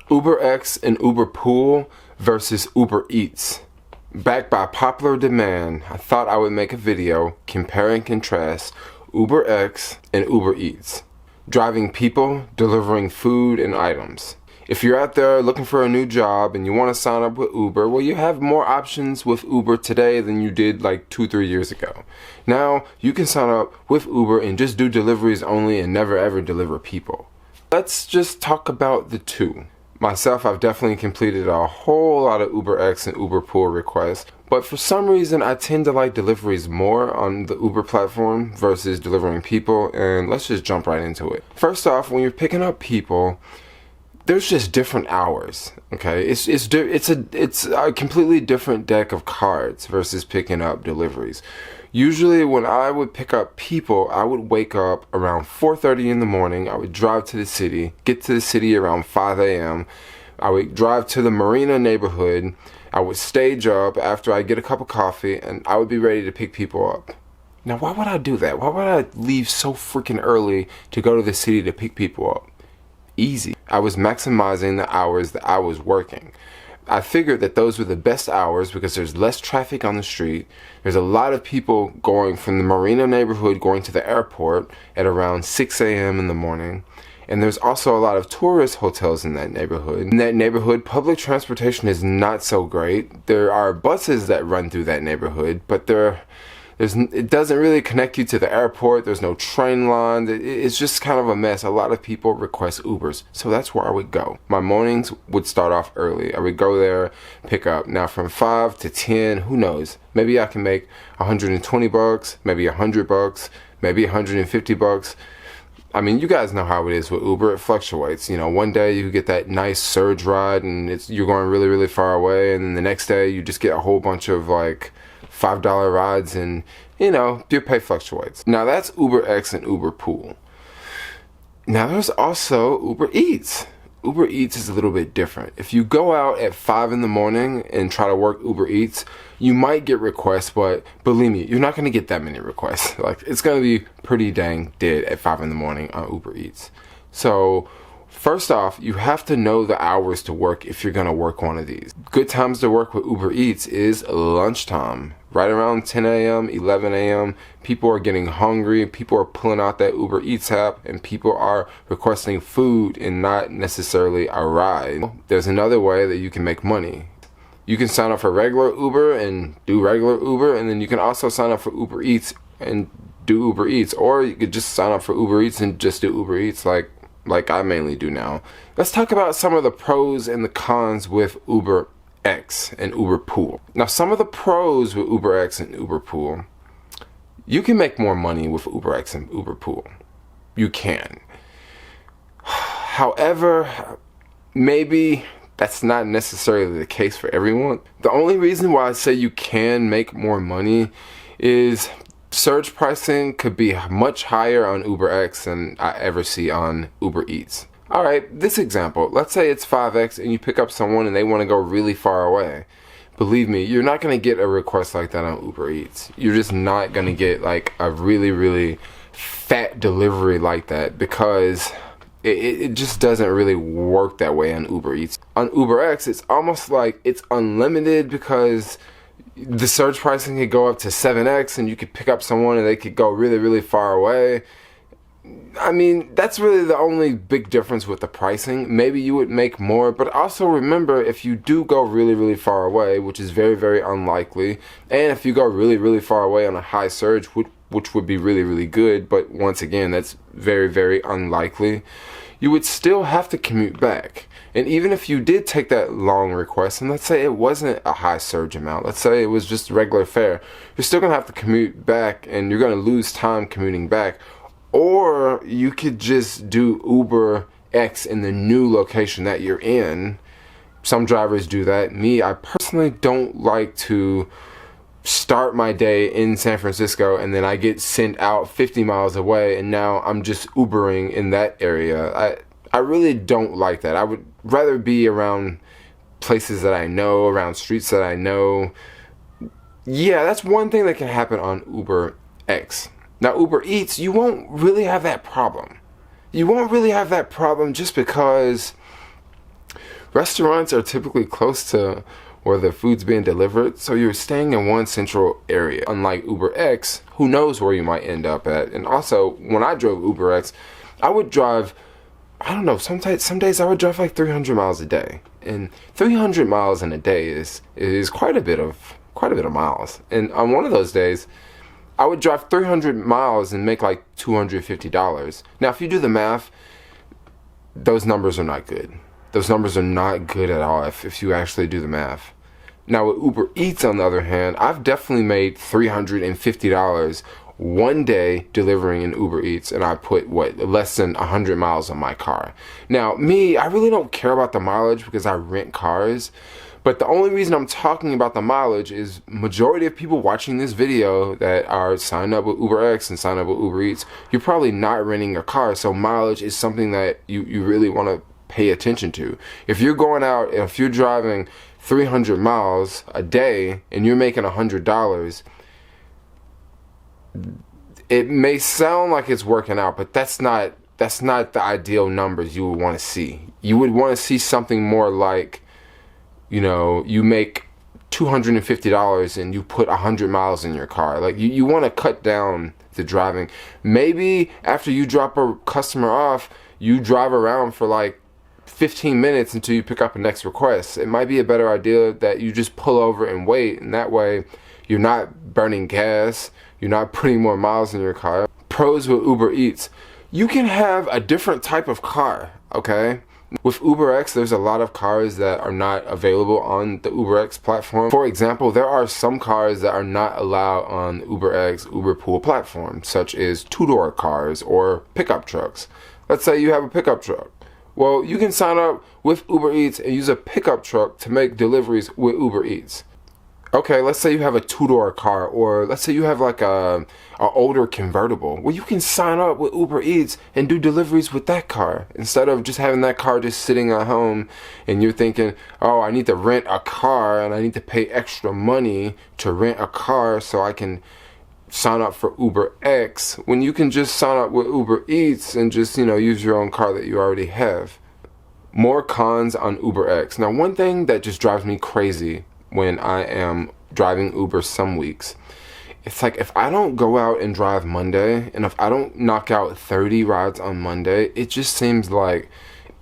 UberX and Uberpool versus UberEats. Backed by popular demand, I thought I would make a video compare and contrast UberX and UberEats. Driving people, delivering food and items. If you're out there looking for a new job and you want to sign up with Uber, well, you have more options with Uber today than you did like 2-3 years ago. Now, you can sign up with Uber and just do deliveries only and never ever deliver people. Let's just talk about the two. Myself, I've definitely completed a whole lot of UberX and Uberpool requests, but for some reason I tend to like deliveries more on the Uber platform versus delivering people, and let's just jump right into it. First off, when you're picking up people, there's just different hours, okay? It's a completely different deck of cards versus picking up deliveries. Usually when I would pick up people, I would wake up around 4:30 in the morning. I would drive to the city, get to the city around 5 a.m. I would drive to the Marina neighborhood. I would stage up after I get a cup of coffee, and I would be ready to pick people up. Now, why would I do that? Why would I leave so freaking early to go to the city to pick people up? Easy. I was maximizing the hours that I was working. I figured that those were the best hours because there's less traffic on the street. There's a lot of people going from the Marina neighborhood going to the airport at around 6 a.m. in the morning. And there's also a lot of tourist hotels in that neighborhood. In that neighborhood, public transportation is not so great. There are buses that run through that neighborhood, but it doesn't really connect you to the airport. There's no train line. It's just kind of a mess. A lot of people request Ubers, so that's where I would go. My mornings would start off early. I would go there, pick up. Now from 5 to 10, who knows? Maybe I can make $120, maybe $100, maybe $150. I mean, you guys know how it is with Uber. It fluctuates. You know, one day you get that nice surge ride and you're going really, really far away, and then the next day you just get a whole bunch of like $5 rides, and you know, your pay fluctuates. Now that's UberX and Uberpool. Now there's also UberEats. UberEats is a little bit different. If you go out at 5 in the morning and try to work UberEats, you might get requests, but believe me, you're not going to get that many requests. Like, it's going to be pretty dang dead at 5 in the morning on UberEats. So first off, you have to know the hours to work if you're going to work one of these. Good times to work with UberEats is lunchtime. Right around 10 a.m., 11 a.m., people are getting hungry, people are pulling out that UberEats app, and people are requesting food and not necessarily a ride. There's another way that you can make money. You can sign up for regular Uber and do regular Uber, and then you can also sign up for UberEats and do UberEats, or you could just sign up for UberEats and just do UberEats like I mainly do now. Let's talk about some of the pros and the cons with UberX and Uberpool. Now, some of the pros with UberX and Uberpool: you can make more money with UberX and Uberpool. You can. However, maybe that's not necessarily the case for everyone. The only reason why I say you can make more money is surge pricing could be much higher on UberX than I ever see on UberEats. Alright, this example, let's say it's 5X and you pick up someone and they want to go really far away. Believe me, you're not going to get a request like that on UberEats. You're just not going to get like a really, really fat delivery like that, because it just doesn't really work that way on UberEats. On UberX, it's almost like it's unlimited, because the surge pricing could go up to 7X and you could pick up someone and they could go really, really far away. I mean, that's really the only big difference with the pricing. Maybe you would make more, but also remember, if you do go really, really far away, which is very, very unlikely, and if you go really, really far away on a high surge, which would be really, really good, but once again, that's very, very unlikely, you would still have to commute back. And even if you did take that long request, and let's say it wasn't a high surge amount, let's say it was just regular fare, you're still going to have to commute back, and you're going to lose time commuting back. Or you could just do UberX in the new location that you're in. Some drivers do that. Me, I personally don't like to start my day in San Francisco and then I get sent out 50 miles away and now I'm just Ubering in that area. I really don't like that. I would rather be around places that I know, around streets that I know. Yeah, that's one thing that can happen on UberX. Now, UberEats, you won't really have that problem. You won't really have that problem just because Restaurants are typically close to where the food's being delivered, so you're staying in one central area. Unlike UberX, who knows where you might end up at. And also, when I drove UberX, I would drive, I don't know, some days I would drive like 300 miles a day. And 300 miles in a day is quite a bit of miles. And on one of those days, I would drive 300 miles and make like $250. Now, if you do the math, those numbers are not good. Those numbers are not good at all if you actually do the math. Now with Uber Eats, on the other hand, I've definitely made $350 one day delivering in Uber Eats, and I put less than 100 miles on my car. Now me, I really don't care about the mileage because I rent cars, but the only reason I'm talking about the mileage is majority of people watching this video that are signed up with UberX and signed up with Uber Eats, you're probably not renting a car, so mileage is something that you really want to pay attention to. If you're going out, if you're driving 300 miles a day and you're making $100, it may sound like it's working out, but that's not the ideal numbers you would want to see. You would want to see something more like, you know, you make $250 and you put 100 miles in your car. Like you want to cut down the driving. Maybe after you drop a customer off, you drive around for like 15 minutes until you pick up a next request. It might be a better idea that you just pull over and wait, and that way you're not burning gas, you're not putting more miles in your car. Pros with Uber Eats: you can have a different type of car, okay? With UberX, there's a lot of cars that are not available on the UberX platform. For example, there are some cars that are not allowed on UberX Uberpool platform, such as two-door cars or pickup trucks. Let's say you have a pickup truck. Well, you can sign up with Uber Eats and use a pickup truck to make deliveries with Uber Eats. Okay, let's say you have a two-door car, or let's say you have like a older convertible. Well, you can sign up with Uber Eats and do deliveries with that car instead of just having that car just sitting at home and you're thinking, oh, I need to rent a car and I need to pay extra money to rent a car so I can sign up for UberX, when you can just sign up with Uber Eats and just, you know, use your own car that you already have. More cons on UberX. Now, one thing that just drives me crazy when I am driving Uber some weeks, it's like if I don't go out and drive Monday, and if I don't knock out 30 rides on Monday, it just seems like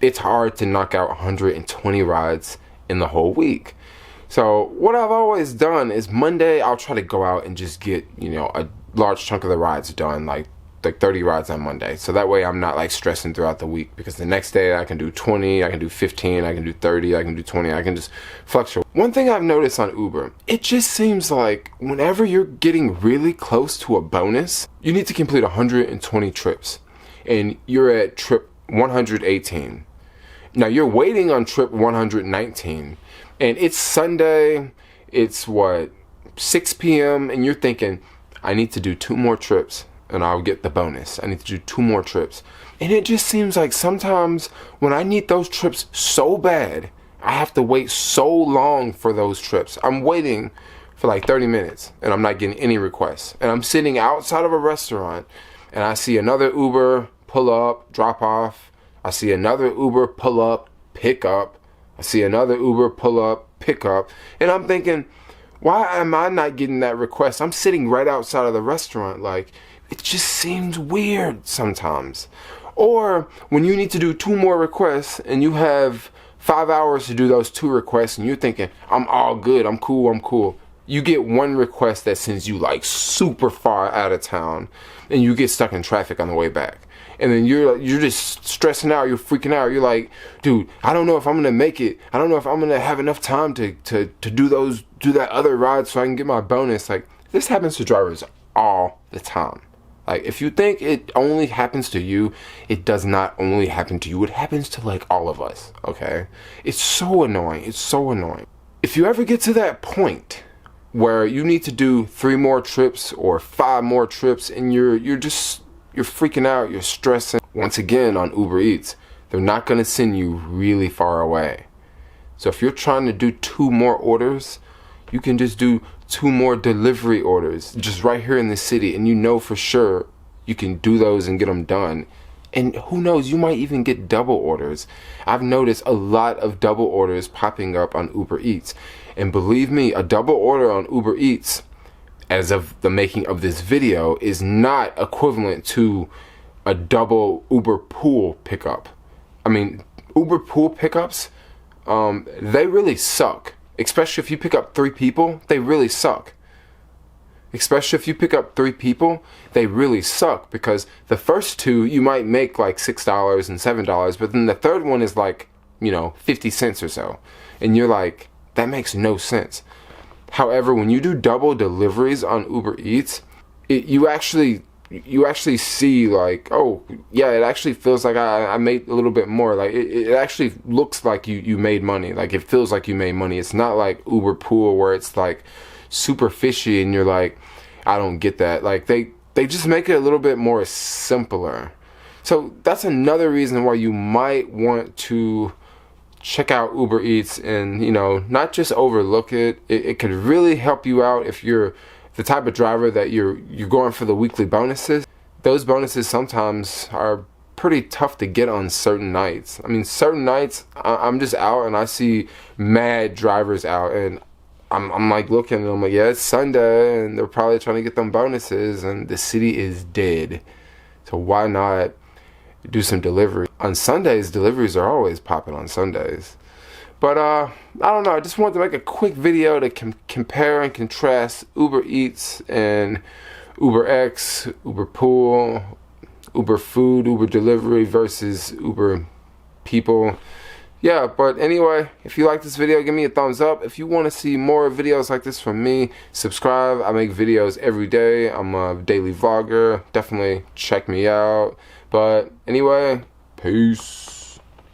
it's hard to knock out 120 rides in the whole week. So what I've always done is Monday I'll try to go out and just get, you know, a large chunk of the rides done, like 30 rides on Monday. So that way I'm not like stressing throughout the week, because the next day I can do 20, I can do 15, I can do 30, I can do 20, I can just fluctuate. One thing I've noticed on Uber, it just seems like whenever you're getting really close to a bonus, you need to complete 120 trips and you're at trip 118. Now you're waiting on trip 119 and it's Sunday, it's 6 p.m. and you're thinking, I need to do 2 more trips and I'll get the bonus. I need to do 2 more trips. And it just seems like sometimes when I need those trips so bad, I have to wait so long for those trips. I'm waiting for like 30 minutes and I'm not getting any requests. And I'm sitting outside of a restaurant and I see another Uber pull up, drop off. I see another Uber pull up, pick up. I see another Uber pull up, pick up. And I'm thinking, why am I not getting that request? I'm sitting right outside of the restaurant. Like, it just seems weird sometimes. Or when you need to do 2 more requests and you have 5 hours to do those 2 requests and you're thinking, I'm all good, I'm cool. You get 1 request that sends you like super far out of town and you get stuck in traffic on the way back. And then you're just stressing out, you're freaking out. You're like, dude, I don't know if I'm gonna make it. I don't know if I'm gonna have enough time to do that other ride so I can get my bonus. Like, this happens to drivers all the time. Like, if you think it only happens to you, it does not only happen to you. It happens to like all of us, okay? It's so annoying. It's so annoying. If you ever get to that point where you need to do 3 more trips or 5 more trips and you're freaking out, you're stressing, once again on Uber Eats, they're not gonna send you really far away. So if you're trying to do 2 more orders, you can just do 2 more delivery orders just right here in the city, and you know for sure you can do those and get them done And who knows, you might even get double orders. I've noticed a lot of double orders popping up on Uber Eats. And believe me, a double order on Uber Eats, as of the making of this video, is not equivalent to a double Uber pool pickup. I mean, Uber pool pickups, they really suck. Especially if you pick up 3 people, they really suck. Especially if you pick up 3 people, they really suck, because the first 2 you might make like $6 and $7, but then the third one is like, 50 cents or so. And you're like, that makes no sense. However, when you do double deliveries on Uber Eats, you actually see like, oh yeah, it actually feels like I made a little bit more. Like it actually looks like you made money. Like it feels like you made money. It's not like Uber Pool where it's like super fishy and you're like, I don't get that. Like they just make it a little bit more simpler. So that's another reason why you might want to check out Uber Eats and, not just overlook it. It could really help you out if you're the type of driver that you're going for the weekly bonuses. Those bonuses sometimes are pretty tough to get on certain nights. I mean, certain nights I'm just out and I see mad drivers out, and I'm like looking and I'm like, yeah, it's Sunday and they're probably trying to get them bonuses and the city is dead. So why not do some delivery? On Sundays, deliveries are always popping on Sundays. But I don't know, I just wanted to make a quick video to compare and contrast Uber Eats and UberX, Uber Pool, Uber Food, Uber Delivery versus Uber People. Yeah, but anyway, if you like this video, give me a thumbs up. If you want to see more videos like this from me, subscribe. I make videos every day. I'm a daily vlogger. Definitely check me out. But anyway, peace.